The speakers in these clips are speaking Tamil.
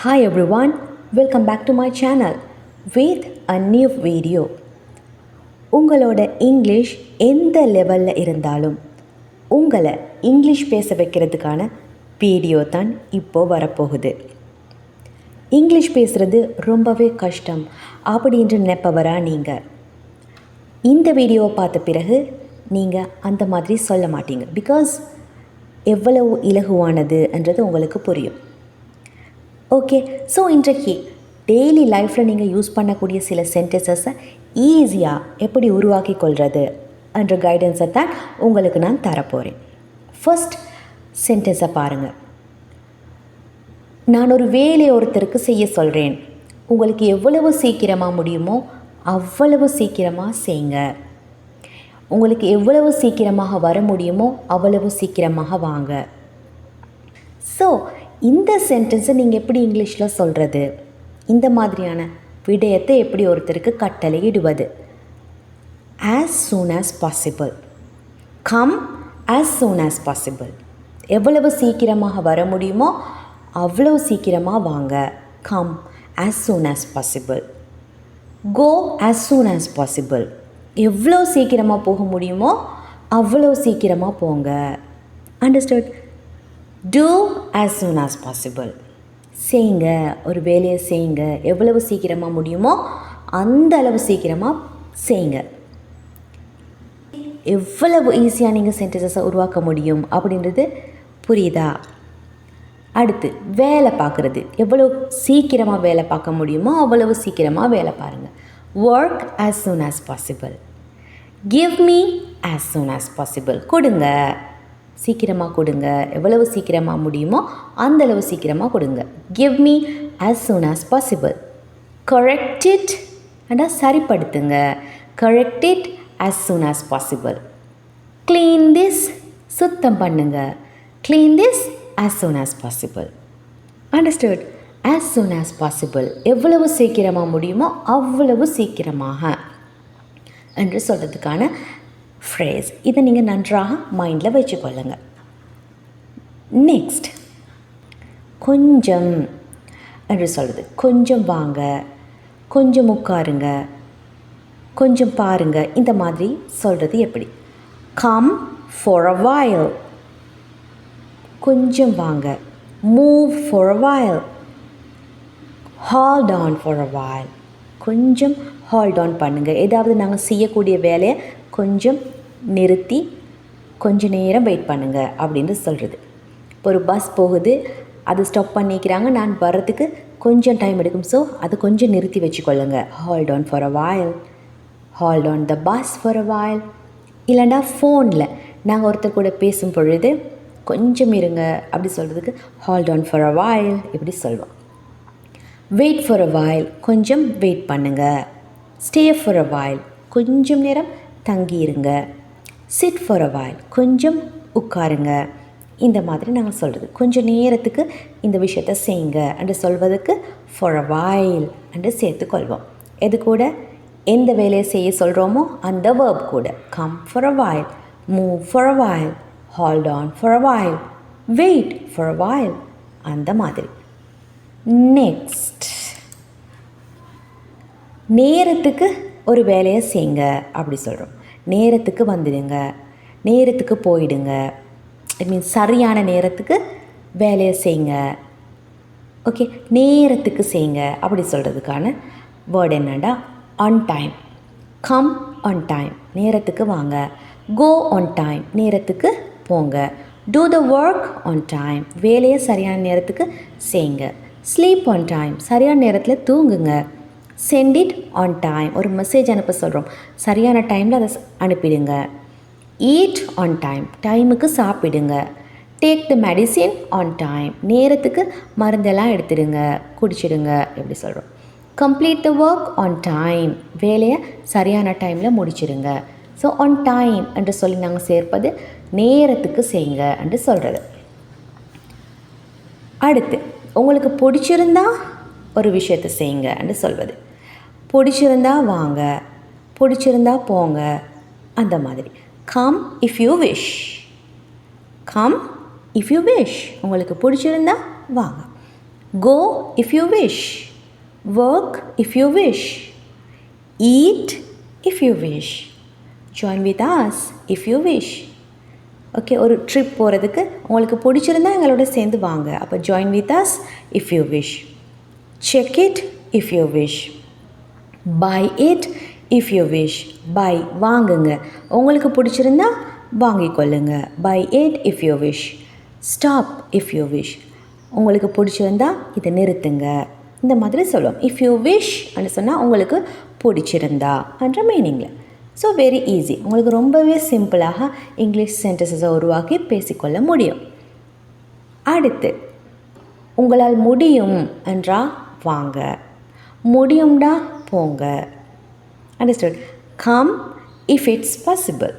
Hi everyone, welcome back to my channel with a new video. உங்களோட இங்கிலீஷ் எந்த லெவலில் இருந்தாலும் உங்களை இங்கிலீஷ் பேச வைக்கிறதுக்கான வீடியோ தான் இப்போது வரப்போகுது. இங்கிலீஷ் பேசுகிறது ரொம்பவே கஷ்டம் அப்படின்ற நினைப்பவரா நீங்கள்? இந்த வீடியோவை பார்த்த பிறகு நீங்கள் அந்த மாதிரி சொல்ல மாட்டீங்க. பிகாஸ் எவ்வளவு இலகுவானதுன்றது உங்களுக்கு புரியும். ஓகே, ஸோ இன்றைக்கு டெய்லி லைஃப்பில் நீங்கள் யூஸ் பண்ணக்கூடிய சில சென்டென்சஸை ஈஸியாக எப்படி உருவாக்கி கொள்வது என்ற கைடன்ஸை தான் உங்களுக்கு நான் தரப்போகிறேன். ஃபர்ஸ்ட் சென்டென்ஸை பாருங்கள். நான் ஒரு வேலையை ஒருத்தருக்கு செய்ய சொல்கிறேன். உங்களுக்கு எவ்வளவு சீக்கிரமாக முடியுமோ அவ்வளவு சீக்கிரமாக செய்யுங்க. உங்களுக்கு எவ்வளவு சீக்கிரமாக வர முடியுமோ அவ்வளவு சீக்கிரமாக வாங்க. ஸோ இந்த சென்டென்ஸை நீங்கள் எப்படி இங்கிலீஷில் சொல்கிறது? இந்த மாதிரியான விடயத்தை எப்படி ஒருத்தருக்கு கட்டளையிடுவது? As soon as possible, come as soon as possible. எவ்வளவு சீக்கிரமாக வர முடியுமோ அவ்வளவு சீக்கிரமாக வாங்க. Come as soon as possible. Go as soon as possible. எவ்வளோ சீக்கிரமாக போக முடியுமோ அவ்வளோ சீக்கிரமாக போங்க. Understood? Do as soon as possible. செய்யுங்க, ஒரு வேலையை செய்யுங்க. எவ்வளவு சீக்கிரமாக முடியுமோ அந்த அளவு சீக்கிரமாக செய்யுங்க. எவ்வளவு ஈஸியாக நீங்கள் சென்டென்சஸை உருவாக்க முடியும் அப்படின்றது புரியுதா? அடுத்து வேலை பார்க்குறது. எவ்வளோ சீக்கிரமாக வேலை பார்க்க முடியுமோ அவ்வளவு சீக்கிரமாக வேலை பாருங்கள். Work as soon as possible. Give me as soon as possible. கொடுங்க, சீக்கிரமாக கொடுங்க. எவ்வளவு சீக்கிரமாக முடியுமோ அந்தளவு சீக்கிரமாக கொடுங்க. Give me as soon as possible. Correct it அண்டா சரிப்படுத்துங்க. Correct it as soon as possible. Clean this, சுத்தம் பண்ணுங்க. Clean this as soon as possible. Understood? As soon as possible. எவ்வளவு சீக்கிரமாக முடியுமோ அவ்வளவு சீக்கிரமாக என்று சொல்கிறதுக்கான ஃப்ரேஸ். இதை நீங்கள் நன்றாக மைண்டில் வச்சுக்கொள்ளுங்க. நெக்ஸ்ட், கொஞ்சம் என்று சொல்கிறது. கொஞ்சம் வாங்க, கொஞ்சம் உட்காருங்க, கொஞ்சம் பாருங்க. இந்த மாதிரி சொல்கிறது எப்படி? Come for a while. கொஞ்சம் வாங்க. Move for a while. Halt on for a while. கொஞ்சம் ஹால்ட் ஆன் பண்ணுங்கள். ஏதாவது நாங்கள் செய்யக்கூடிய வேலையை கொஞ்சம் நிறுத்தி கொஞ்ச நேரம் வெயிட் பண்ணுங்கள் அப்படின்னு சொல்கிறது. இப்போ ஒரு பஸ் போகுது, அது ஸ்டாப் பண்ணிக்கிறாங்க, நான் வர்றதுக்கு கொஞ்சம் டைம் எடுக்கும். ஸோ அது கொஞ்சம் நிறுத்தி வச்சுக்கொள்ளுங்க. Halt on for a while. Halt on the bus for a while. இல்லைன்னா ஃபோனில் நாங்கள் ஒருத்தர் கூட பேசும் பொழுது கொஞ்சம் இருங்க அப்படி சொல்கிறதுக்கு halt on for a while இப்படி சொல்வோம். வெயிட் ஃபார் அ while, கொஞ்சம் வெயிட் பண்ணுங்கள். ஸ்டே ஃபார் அ while, கொஞ்சம் நேரம் தங்கியிருங்க. சிட் ஃபார் அ while, கொஞ்சம் உட்காருங்க. இந்த மாதிரி நாங்கள் சொல்கிறது. கொஞ்சம் நேரத்துக்கு இந்த விஷயத்தை செய்யுங்க என்று சொல்வதற்கு ஃபார் அ while என்று சேர்த்துக்கொள்வோம். எது கூட? எந்த வேலையை செய்ய சொல்கிறோமோ அந்த வேர்ப் கூட. Come for a while, move for a while, halt on for a while, wait for a while, அந்த மாதிரி. நெக்ஸ்ட், நேரத்துக்கு ஒரு வேலையை செய்யுங்க அப்படி சொல்கிறோம். நேரத்துக்கு வந்துடுங்க, நேரத்துக்கு போயிடுங்க. ஐ மீன் சரியான நேரத்துக்கு வேலையை செய்யுங்க. ஓகே, நேரத்துக்கு செய்யுங்க அப்படி சொல்கிறதுக்கான வேர்டு என்னடா? On time. Come on time, நேரத்துக்கு வாங்க. கோ ஆன் டைம், நேரத்துக்கு போங்க. Do the work on time, வேலையை சரியான நேரத்துக்கு செய்யுங்க. ஸ்லீப் ஆன் டைம், சரியான நேரத்தில் தூங்குங்க. சென்ட் இட் ஆன் டைம், ஒரு மெசேஜ் அனுப்ப சொல்கிறோம், சரியான டைமில் அதை அனுப்பிடுங்க. ஈட் ஆன் டைம், டைமுக்கு சாப்பிடுங்க. Take the medicine on time, நேரத்துக்கு மருந்தெல்லாம் எடுத்துடுங்க, குடிச்சிடுங்க எப்படி சொல்கிறோம். Complete the work on time, வேலையை சரியான டைமில் முடிச்சிடுங்க. ஸோ ஆன் டைம் என்று சொல்லி நாங்கள் சேர்ப்பது நேரத்துக்கு செய்யுங்க என்று சொல்கிறது. அடுத்து, உங்களுக்கு பிடிச்சிருந்தா ஒரு விஷயத்தை செய்யுங்க என்று சொல்வது. பிடிச்சிருந்தா வாங்க, பிடிச்சிருந்தா போங்க, அந்த மாதிரி. Come if you wish. Come if you wish, உங்களுக்கு பிடிச்சிருந்தா வாங்க. Go if you wish. Work if you wish. Eat if you wish. Join with us if you wish. Okay, ஒரு ட்ரிப் போகிறதுக்கு உங்களுக்கு பிடிச்சிருந்தா எங்களோட சேர்ந்து வாங்க. அப்போ join with us if you wish. Check it if you wish. Buy it if you wish. Buy வாங்குங்க, உங்களுக்கு பிடிச்சிருந்தா வாங்கிக்கொள்ளுங்க. Buy it if you wish. Stop if you wish. உங்களுக்கு பிடிச்சிருந்தா இதை நிறுத்துங்க. இந்த மாதிரி சொல்லுவோம். இஃப் யூ விஷ் அப்படின்னு சொன்னால் உங்களுக்கு பிடிச்சிருந்தா என்ற மீனிங்கில். So very easy. உங்களுக்கு ரொம்பவே சிம்பிளாக இங்கிலீஷ் சென்டென்சஸை உருவாக்கி பேசிக்கொள்ள முடியும். அடுத்து, உங்களால் முடியும் என்றால் வாங்க, முடியும்டா போங்க. Understood? Come if it's possible.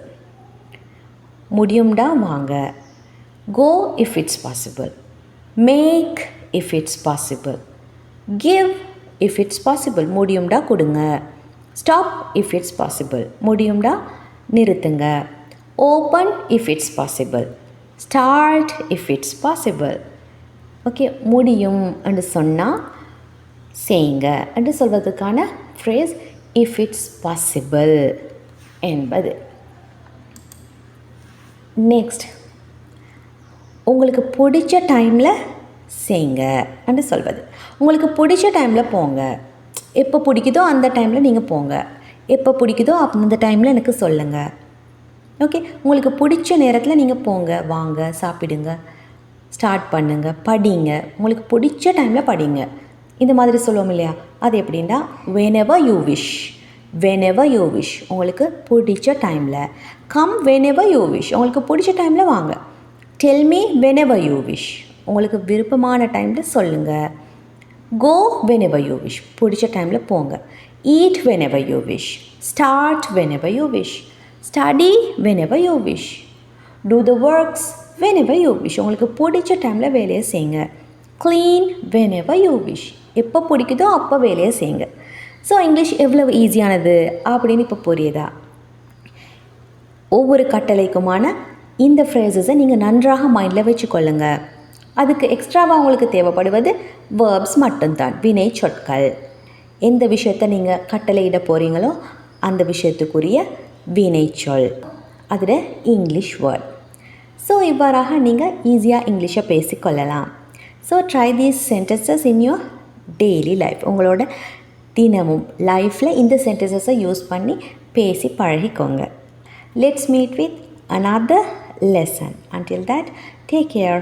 முடியும்டா வாங்க. Go if it's possible. Make if it's possible. Give if it's possible. முடியும்டா கொடுங்க. Stop if it's possible. முடியும்டா நிறுத்துங்க. Open if it's possible. Start if it's possible. Okay, முடியும் என்று சொன்னால் செய்யுங்க என்று சொல்வதற்கான ஃப்ரேஸ் இஃப் இட்ஸ் பாசிபிள் என்பது. நெக்ஸ்ட், உங்களுக்கு பிடிச்ச டைமில் செய்யுங்க என்று சொல்வது. உங்களுக்கு பிடிச்ச டைமில் போங்க. எப்போ பிடிக்குதோ அந்த டைமில் நீங்கள் போங்க. எப்போ பிடிக்குதோ அந்த டைமில் எனக்கு சொல்லுங்கள். ஓகே, உங்களுக்கு பிடிச்ச நேரத்தில் நீங்கள் போங்க, வாங்க, சாப்பிடுங்க, ஸ்டார்ட் பண்ணுங்க, படிங்க. உங்களுக்கு பிடிச்ச டைமில் படிங்க. இந்த மாதிரி சொல்லுவோம் இல்லையா, அது எப்படின்னா whenever you wish. whenever you wish, உங்களுக்கு பிடிச்ச டைமில். கம் whenever you wish, உங்களுக்கு பிடிச்ச டைமில் வாங்க. tell me whenever you wish, உங்களுக்கு விருப்பமான டைமில் சொல்லுங்கள். go whenever you wish, பிடிச்ச டைமில் போங்க. eat whenever you wish. start whenever you wish. study whenever you wish. do the works whenever you wish, உங்களுக்கு பிடிச்ச டைமில் வேலையை செய்யுங்க. clean whenever you wish, எப்போ பிடிக்குதோ அப்போ வேலையை செய்யுங்க. ஸோ இங்கிலீஷ் எவ்வளவு ஈஸியானது அப்படின்னு இப்போ புரியுதா? ஒவ்வொரு கட்டளைக்குமான இந்த ஃப்ரேசஸை நீங்கள் நன்றாக மைண்டில் வச்சுக்கொள்ளுங்க. அதுக்கு எக்ஸ்ட்ராவாக உங்களுக்கு தேவைப்படுவது வேர்ப்ஸ் மட்டும்தான், வினை சொற்கள். எந்த விஷயத்தை நீங்கள் கட்டளையிட போகிறீங்களோ அந்த விஷயத்துக்குரிய வினை சொல், அதில் இங்கிலீஷ் வேர்ட். ஸோ இவ்வாறாக நீங்கள் ஈஸியாக இங்கிலீஷை பேசிக்கொள்ளலாம். So try these sentences in your daily life. உங்களோட தினமும் லைஃப்பில் இந்த சென்டென்சஸை யூஸ் பண்ணி பேசி பழகிக்கோங்க. Let's meet with another lesson. Until that, take care.